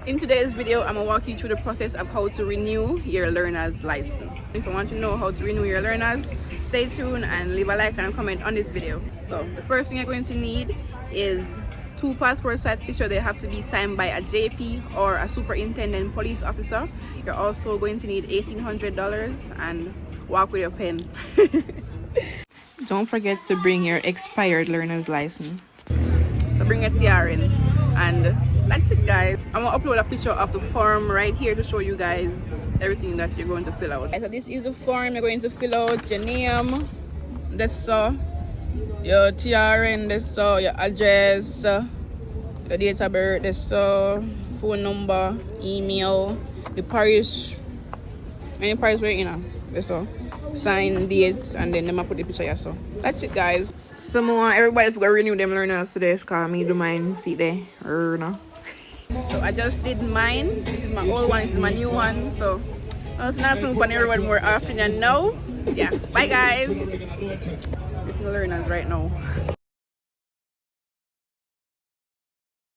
In today's video, I'm gonna walk you through the process of how to renew your learner's license. If you want to know how to renew your learners, stay tuned and leave a like and a comment on this video. So the first thing you're going to need is 2 passport size pictures. They have to be signed by a JP or a superintendent police officer. You're also going to need $1,800 and walk with your pen. Don't forget to bring your expired learner's license. So bring your CRN, and that's it, guys. I'm gonna upload a picture of the form right here to show you guys everything that you're going to fill out. So this is the form you're going to fill out. Your name, this so your TRN, this so your address, your date of birth, this so phone number, email, the parish, any parish where you know, this so sign dates, and then I put the picture here. So that's it, guys. So I want everybody to go renew them learners today, because me do mine see there or no. So I just did mine. This is my old one, this is my new one. So it's not some fun everyone more often than now. Yeah, bye guys. Learners right now.